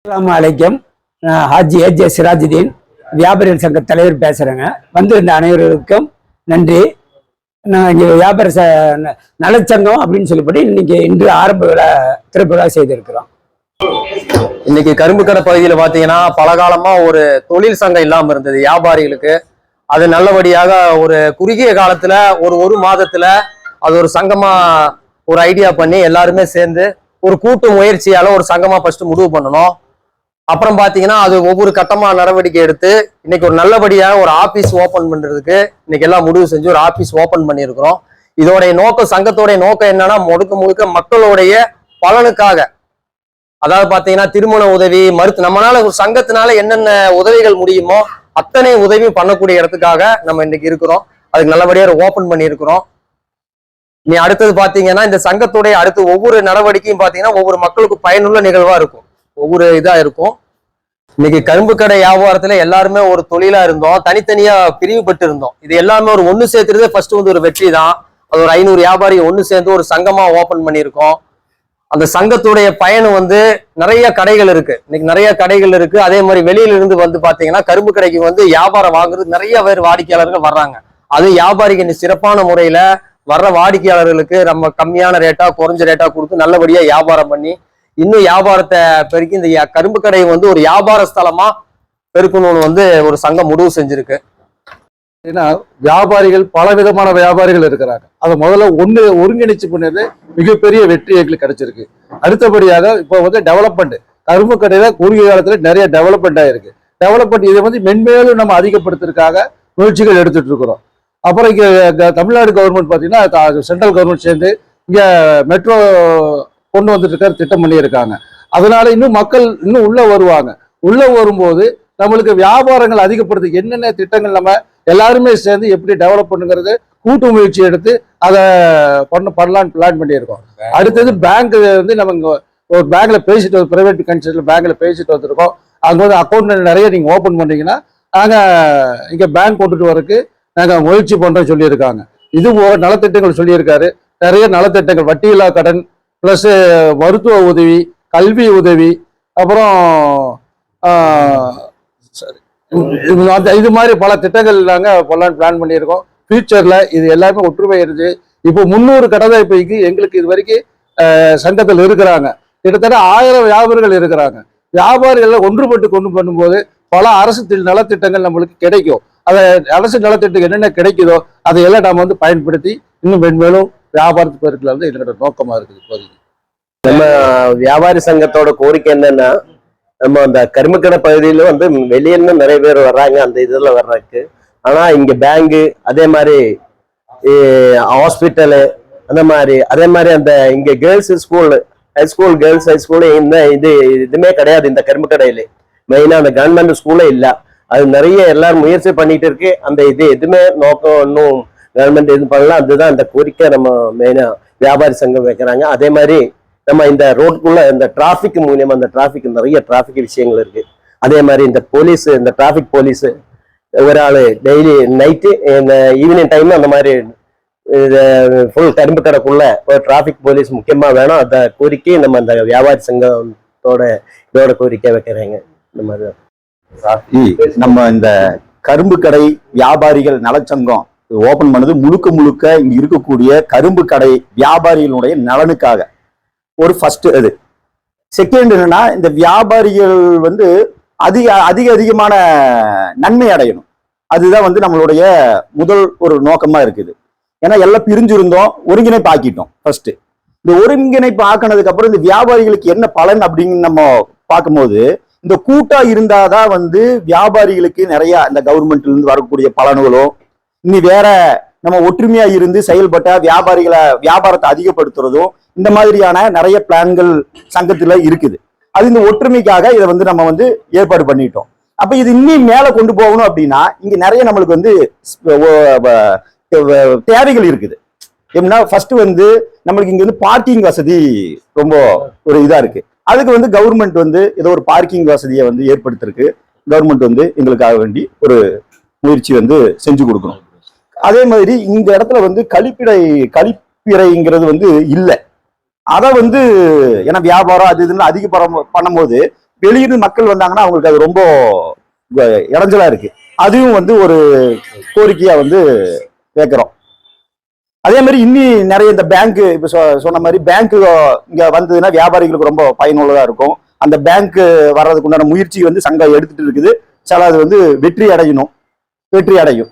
அஸ்ஸலாமு அலைக்கும். ஹாஜி ஏஜே சிராஜுதீன் வியாபாரிகள் சங்க தலைவர் பேசுகிறேங்க. வந்திருந்த அனைவருக்கும் நன்றி. நான் இங்கே வியாபார நலச்சங்கம் அப்படின்னு சொல்லப்படி இன்று ஆரம்ப விழா திறப்பு விழா செய்திருக்கிறோம். இன்னைக்கு கரும்புக்கடை பகுதியில் பார்த்தீங்கன்னா பல காலமா ஒரு தொழில் சங்கம் இல்லாமல் இருந்தது வியாபாரிகளுக்கு. அது நல்லபடியாக ஒரு குறுகிய காலத்துல ஒரு மாதத்துல அது ஒரு சங்கமா ஒரு ஐடியா பண்ணி எல்லாருமே சேர்ந்து ஒரு கூட்டு முயற்சியால ஒரு சங்கமா ஃபர்ஸ்ட் முடிவு பண்ணணும். அப்புறம் பாத்தீங்கன்னா அது ஒவ்வொரு கட்டமா நடவடிக்கை எடுத்து இன்னைக்கு ஒரு நல்லபடியாக ஒரு ஆபீஸ் ஓபன் பண்றதுக்கு இன்னைக்கு எல்லாம் முடிவு செஞ்சு ஒரு ஆபீஸ் ஓபன் பண்ணியிருக்கிறோம். இதோடைய நோக்கம், சங்கத்தோடைய நோக்கம் என்னன்னா முழுக்க மக்களுடைய பலனுக்காக, அதாவது பாத்தீங்கன்னா திருமண உதவி, நம்மளால ஒரு சங்கத்தினால என்னென்ன உதவிகள் முடியுமோ அத்தனை உதவி பண்ணக்கூடிய இடத்துக்காக நம்ம இன்னைக்கு இருக்கிறோம். அதுக்கு நல்லபடியாக ஓபன் பண்ணியிருக்கிறோம். நீ அடுத்தது பாத்தீங்கன்னா இந்த சங்கத்துடைய அடுத்து ஒவ்வொரு நடவடிக்கையும் பாத்தீங்கன்னா ஒவ்வொரு மக்களுக்கு பயனுள்ள நிகழ்வா இருக்கும், ஒவ்வொரு இதா இருக்கும். இன்னைக்கு கரும்பு கடை வியாபாரத்துல எல்லாருமே ஒரு தொழிலா இருந்தோம், தனித்தனியா பிரிவுபட்டு இருந்தோம். இது எல்லாமே ஒரு ஒண்ணு சேர்த்துறதே ஃபர்ஸ்ட் ஒரு வெற்றி தான். அது ஒரு 500 வியாபாரி ஒண்ணு சேர்ந்து ஒரு சங்கமா ஓபன் பண்ணியிருக்கோம். அந்த சங்கத்துடைய பயணம் நிறைய கடைகள் இருக்கு, இன்னைக்கு நிறைய கடைகள் இருக்கு. அதே மாதிரி வெளியில இருந்து பாத்தீங்கன்னா கரும்பு கடைக்கு வியாபாரம் வாங்குறது நிறைய பேர் வாடிக்கையாளர்கள் வர்றாங்க. அது வியாபாரிக்கு சிறப்பான முறையில வர்ற வாடிக்கையாளர்களுக்கு நம்ம கம்மியான ரேட்டா குறைஞ்ச ரேட்டா கொடுத்து நல்லபடியா வியாபாரம் பண்ணி இன்னும் வியாபாரத்தை பெருக்கி இந்த கரும்பு கடையை ஒரு வியாபார ஸ்தலமா பெருக்கணும்னு ஒரு சங்கம் முடிவு செஞ்சிருக்கு. ஏன்னா வியாபாரிகள் பல விதமான வியாபாரிகள் இருக்கிறாங்க. அதை முதல்ல ஒருங்கிணைச்சு பண்ணது மிகப்பெரிய வெற்றி எங்களுக்கு கிடைச்சிருக்கு. அடுத்தபடியாக இப்போ டெவலப்மெண்ட், கரும்பு கடையில குறுகிய காலத்துல நிறைய டெவலப்மெண்ட் ஆயிருக்கு. டெவலப்மெண்ட் இதை மென்மேலும் நம்ம அதிகப்படுத்துறதுக்காக முயற்சிகள் எடுத்துட்டு இருக்கிறோம். அப்புறம் இங்க தமிழ்நாடு கவர்மெண்ட் பார்த்தீங்கன்னா சென்ட்ரல் கவர்மெண்ட் சேர்ந்து இங்க மெட்ரோ கொண்டு வந்துட்டு இருக்க திட்டம் பண்ணியிருக்காங்க. அதனால இன்னும் மக்கள் இன்னும் உள்ள வருவாங்க. உள்ள வரும்போது நம்மளுக்கு வியாபாரங்கள் அதிகப்படுத்து என்னென்ன திட்டங்கள் நம்ம எல்லாருமே சேர்ந்து எப்படி டெவலப் பண்ணுங்கிறது கூட்டு முயற்சி எடுத்து அதை பண்ணலான்னு பிளான் பண்ணியிருக்கோம். அடுத்தது பேங்க் நம்ம இங்க ஒரு பேங்க்ல பேசிட்டு பிரைவேட் கன்சல்ட் பேங்க்ல பேசிட்டு வந்திருக்கோம். அங்க அக்கௌண்ட் நிறைய நீங்க ஓபன் பண்ணீங்கன்னா நாங்க இங்க பேங்க் கொண்டுட்டு வரக்கு நாங்க முயற்சி பண்றோம் சொல்லியிருக்காங்க. இது நலத்திட்டங்கள் சொல்லியிருக்காரு. நிறைய நலத்திட்டங்கள், வட்டியில்லா கடன் பிளஸ் மருத்துவ உதவி, கல்வி உதவி, அப்புறம் இது மாதிரி பல திட்டங்கள் நாங்கள் பண்ணலான்னு பிளான் பண்ணியிருக்கோம். ஃபியூச்சர்ல இது எல்லாமே ஒற்றுமை இருந்துச்சு. இப்போ 300 கடை தான் இப்போ எங்களுக்கு இது வரைக்கும் சங்கத்தில் இருக்கிறாங்க. கிட்டத்தட்ட 1000 வியாபாரிகள் இருக்கிறாங்க. வியாபாரிகள் ஒன்றுபட்டு கொண்டு பண்ணும்போது பல அரசு நலத்திட்டங்கள் நம்மளுக்கு கிடைக்கும். அதை அரசு நலத்திட்டம் என்னென்ன கிடைக்குதோ அதையெல்லாம் நம்ம பயன்படுத்தி இன்னும் மென்மேலும் வியாபாரத்து பெருக்கல இதனோட நோக்கமா இருக்குது. இப்போதைக்கு நம்ம வியாபாரி சங்கத்தோட கோரிக்கை என்னன்னா, நம்ம அந்த கரும்புக்கடை பகுதியில வெளியில நிறைய பேர் வர்றாங்க அந்த இதுல வர்றதுக்கு. ஆனா இங்க பேங்கு, அதே மாதிரி ஹாஸ்பிட்டலு, அந்த மாதிரி அதே மாதிரி அந்த இங்க கேர்ள்ஸ் ஸ்கூல், ஹைஸ்கூல், கேர்ள்ஸ் ஹைஸ்கூலு இதுமே கிடையாது இந்த கரும்பு கடையில. மெயினா அந்த கவர்மெண்ட் ஸ்கூலே இல்ல. அது நிறைய எல்லாரும் முயற்சி பண்ணிட்டு இருக்கு. அந்த எதுவுமே நோக்கம் இன்னும் கவர்மெண்ட் எதுவும் பண்ணலாம். அதுதான் இந்த கோரிக்கை நம்ம மெயினா வியாபாரி சங்கம் வைக்கிறாங்க. அதே மாதிரி நம்ம இந்த ரோட்டுக்குள்ள இந்த டிராபிக் மூலியமா, அந்த டிராபிக் நிறைய டிராபிக் விஷயங்கள் இருக்கு. அதே மாதிரி இந்த போலீஸ், இந்த டிராபிக் போலீஸ் ஒரு ஆளு டெய்லி நைட்டு இந்த ஈவினிங் டைம் அந்த மாதிரி ஃபுல் கரும்பு கடைக்குள்ள ஒரு டிராபிக் போலீஸ் முக்கியமா வேணும். அந்த கோரிக்கை நம்ம அந்த வியாபாரி சங்கத்தோட இதோட கோரிக்கை வைக்கிறாங்க. இந்த மாதிரி நம்ம இந்த கரும்பு கடை வியாபாரிகள் நலச்சங்கம் ஓபன் பண்ணது முழுக்க இங்க இருக்கக்கூடிய கரும்பு கடை வியாபாரிகளுடைய நலனுக்காக ஒரு ஃபர்ஸ்ட். அது செகண்ட் என்னன்னா, இந்த வியாபாரிகள் அதிகமான நன்மை அடையணும். அதுதான் நம்மளுடைய முதல் ஒரு நோக்கமா இருக்குது. ஏன்னா எல்லாம் பிரிஞ்சிருந்தோம், ஒருங்கிணைப்பு ஆக்கிட்டோம். ஃபர்ஸ்ட் இந்த ஒருங்கிணைப்பு ஆக்கினதுக்கு அப்புறம் இந்த வியாபாரிகளுக்கு என்ன பலன் அப்படின்னு நம்ம பார்க்கும்போது, இந்த கூட்டா இருந்தாதான் வியாபாரிகளுக்கு நிறைய இந்த கவர்மெண்ட்ல இருந்து வரக்கூடிய பலன்களும், இனி வேற நம்ம ஒற்றுமையா இருந்து செயல்பட்ட வியாபாரத்தை அதிகப்படுத்துறதும், இந்த மாதிரியான நிறைய பிளான்கள் சங்கத்துல இருக்குது. அது இந்த ஒற்றுமைக்காக இதை நம்ம ஏற்பாடு பண்ணிட்டோம். அப்ப இது இன்னும் மேல கொண்டு போகணும் அப்படின்னா இங்க நிறைய நம்மளுக்கு தேவைகள் இருக்குது. எப்படின்னா ஃபர்ஸ்ட் நம்மளுக்கு இங்க பார்க்கிங் வசதி ரொம்ப ஒரு இதா இருக்கு. அதுக்கு கவர்மெண்ட் ஏதோ ஒரு பார்க்கிங் வசதியை ஏற்படுத்திருக்கு. கவர்மெண்ட் எங்களுக்காக வேண்டி ஒரு முயற்சி செஞ்சு கொடுக்கணும். அதே மாதிரி இந்த இடத்துல கழிப்பிறைங்கிறது இல்லை. அதை ஏன்னா வியாபாரம் அது இதுன்னு அதிக பண்ணும்போது வெளியிருந்து மக்கள் வந்தாங்கன்னா அவங்களுக்கு அது ரொம்ப இடைஞ்சலா இருக்கு. அதுவும் வந்து ஒரு கோரிக்கையா வந்து கேட்கிறோம். அதே மாதிரி இன்னி நிறைய இந்த பேங்க் இப்ப சொன்ன மாதிரி பேங்க் இங்க வந்ததுன்னா வியாபாரிகளுக்கு ரொம்ப பயனுள்ளதா இருக்கும். அந்த பேங்க் வர்றதுக்கு உண்டான முயற்சி வந்து சங்கம் எடுத்துட்டு இருக்குது. சில அது வந்து வெற்றி அடையும்.